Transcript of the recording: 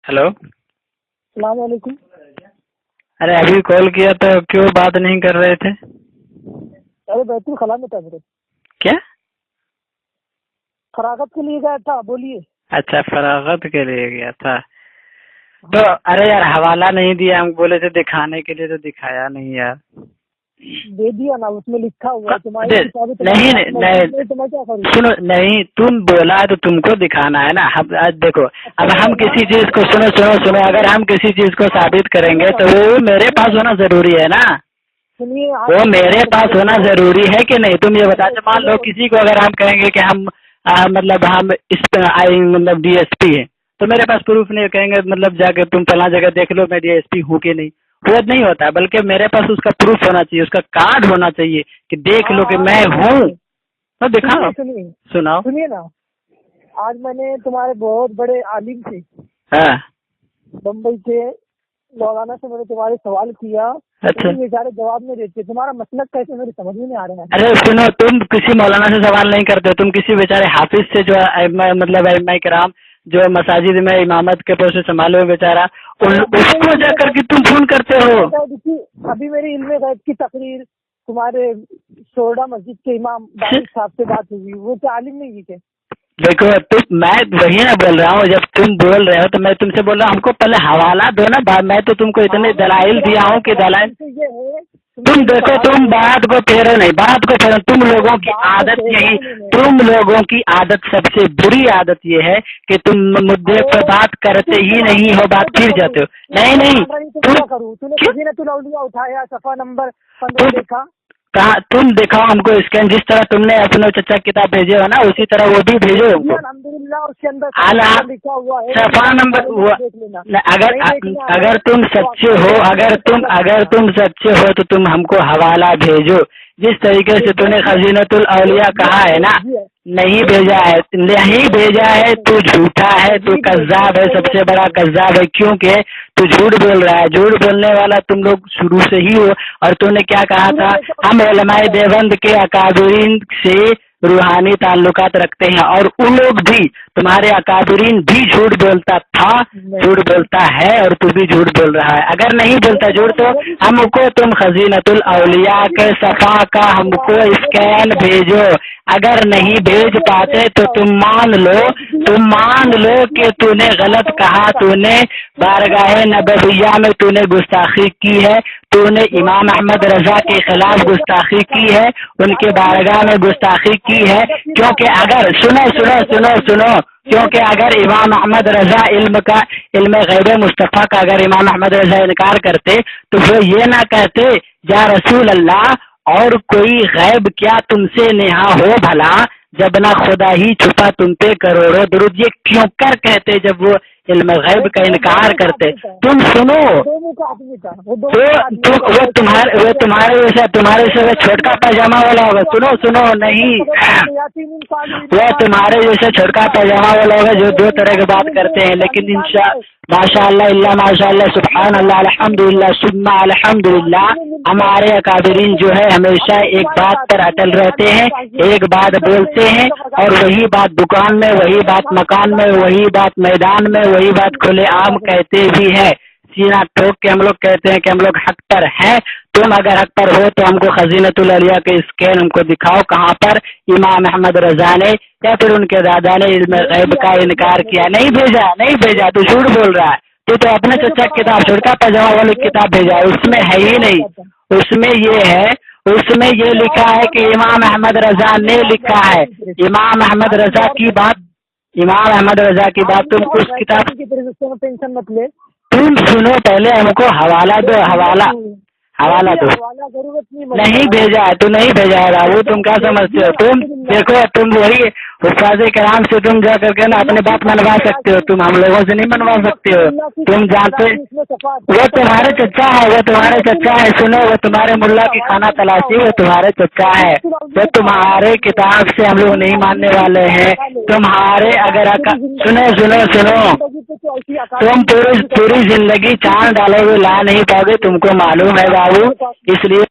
Hello, अस्सलाम वालेकुम। अरे अभी कॉल किया तो क्यों बात नहीं कर रहे थे? अरे बैतुल खला में था मेरे, क्या? फरागत के लिए गया था। बोलिए। अच्छा, फरागत के लिए गया था तो अरे यार हवाला नहीं दिया, हम बोले थे दिखाने के लिए तो दिखाया नहीं यार। दे दिया ना, उसमें लिखा हुआ है तुम्हारी किताबें। नहीं नहीं, तो मैं क्या करूँ? सुनो, नहीं तुम बोला तो तुमको दिखाना है ना। हम आज देखो, अब हम किसी चीज को सुनो सुनो सुनो अगर हम किसी चीज को साबित करेंगे तो वो मेरे पास होना जरूरी है ना। सुनिए, वो मेरे पास होना जरूरी है कि नहीं? तुम ये बता दो, मान लो किसी को अगर हम कहेंगे कि हम मतलब हम इस मतलब डीएसपी है, तो मेरे पास प्रूफ नहीं है, कहेंगे मतलब जाके तुम फला जगह देख लो मैं डीएसपी हूँ कि नहीं। वो नहीं होता, बल्कि मेरे पास उसका प्रूफ होना चाहिए, उसका कार्ड होना चाहिए कि देख लो कि मैं हूँ। तो दिखाओ, सुनाओ। सुनिए ना, आज मैंने तुम्हारे बहुत बड़े आलिम से, हाँ, बम्बई से, मौलाना से मैंने तुम्हारे सवाल किया। अच्छा, बेचारे जवाब नहीं देते। तुम्हारा मसलक कैसे मेरे समझ में नहीं आ रहा है। अरे सुनो, तुम किसी मौलाना से सवाल नहीं करते, तुम किसी बेचारे हाफिज से जो मतलब अइम्मा किराम जो मसाजिद में इमामत के पोस्ट संभाले हुए बेचारा, उसको जाकर के तुम फोन करते हो। अभी मेरी इल्मे गैब की तकरीर तुम्हारे सोडा मस्जिद के इमाम दानिश साहब से बात हुई, वो क्या आलिम नहीं है क्या? देखो मैं वही ना बोल रहा हूँ, जब तुम बोल रहे हो तो मैं तुमसे बोल रहा हूँ हमको पहले हवाला दो ना। मैं तो तुमको इतने दलाइल दिया हूँ कि दलाइल तुम देखो, तुम बात को फेरो नहीं, बात को फेरो। तुम लोगों की आदत यही, तुम लोगों की आदत सबसे बुरी आदत ये है कि तुम मुद्दे पर बात करते ही नहीं हो, बात फिर जाते हो। नहीं नहीं, तूने उठाया सफा नंबर 15 देखा कहा? तुम दिखाओ हमको स्कैन, जिस तरह तुमने अपने चचा किताब भेजे हो ना उसी तरह वो भी भेजो हमको। अल्हम्दुलिल्लाह, उसके अंदर लिखा हुआ है सफा नंबर। अगर तुम सच्चे हो, अगर तुम सच्चे हो तो तुम हमको हवाला भेजो। जिस तरीके से तूने खजीनतुल औलिया कहा है ना, नहीं भेजा है, नहीं भेजा है, तू झूठा है, तू कज्जाब है, सबसे बड़ा कज्जाब है। क्योंकि तू झूठ बोल रहा है, झूठ बोलने वाला तुम लोग शुरू से ही हो। और तूने क्या कहा था, हम उलमाए देवबंद के अकाबरीन से रूहानी ताल्लुकात रखते हैं, और उन लोग भी, तुम्हारे अकाबरीन भी झूठ बोलता था, झूठ बोलता है, और तू भी झूठ बोल रहा है। अगर नहीं बोलता झूठ तो हमको तुम खजीनतुल औलिया के सफा का हमको स्कैन भेजो। अगर नहीं भेज पाते तो तुम मान लो कि तूने गलत कहा, तूने बारगाह नबविया में तूने गुस्ताखी की है, तूने इमाम अहमद रजा के खिलाफ गुस्ताखी की है, उनके बारगाह में गुस्ताखी की है। क्योंकि अगर सुनो, क्योंकि अगर इमाम अहमद रजा इल्म गैब मुस्तफ़ा का अगर इमाम अहमद रजा इनकार करते तो वो ये ना कहते या रसूल अल्लाह, और कोई गैब क्या तुमसे नेहा हो भला, जब ना खुदा ही छुपा तुम पे करोड़ों दुरूद। ये क्यों कर कहते जब वो इल्म गैब का इनकार करते? तुम सुनो, वो तुम्हारे जैसा छोटका पैजामा वाला होगा। सुनो नहीं, वो तुम्हारे जैसा छोटका पैजामा वाला होगा जो दो तरह की बात करते हैं। लेकिन माशाअल्लाह इल्ला माशाअल्लाह, सुभान अल्लाह, अल्हम्दुलिल्लाह सुम्मा अल्हम्दुलिल्लाह, हमारे अकाबिरीन जो है हमेशा एक बात पर अटल रहते हैं, एक बात बोलते हैं, और वही बात दुकान में, वही बात मकान में, वही बात मैदान में, वही बात खुले आम कहते भी है। सीना ठोक के हम लोग कहते हैं कि हम लोग हक पर हैं। तुम अगर हक पर हो तो हमको खजीनतुल औलिया के स्कैन हमको दिखाओ, कहाँ पर इमाम अहमद रजा ने या फिर उनके दादा ने इल्म गैब का इनकार किया। नहीं भेजा, तू झूठ बोल रहा है। तू तो अपने चचा किताब, छोटका पैजामा वाली किताब भेजा है, उसमें है ही नहीं। उसमें ये लिखा है कि इमाम अहमद रजा ने लिखा है। इमाम अहमद रजा की बात तुम उस किताब, टेंशन मत ले। तुम सुनो, पहले हमको हवाला दो। नहीं भेजा है, तू नहीं भेजा है बाबू, तुम क्या समझते हो? तुम देखो, तुम वही उस्ताद कराम से तुम जा करके ना अपने बात मनवा सकते हो, तुम हम लोगों से नहीं मनवा सकते हो। तुम जानते, वो तुम्हारे चचा है, सुनो, वो तुम्हारे मुल्ला की खाना तलाशी, वो तुम्हारे चचा है। वो तुम्हारे किताब से हम लोग नहीं मानने वाले हैं। तुम्हारे अगर सुनो, तुम पूरी जिंदगी चांद डालोगे ला नहीं पाओगे, तुमको मालूम है बाबू, इसलिए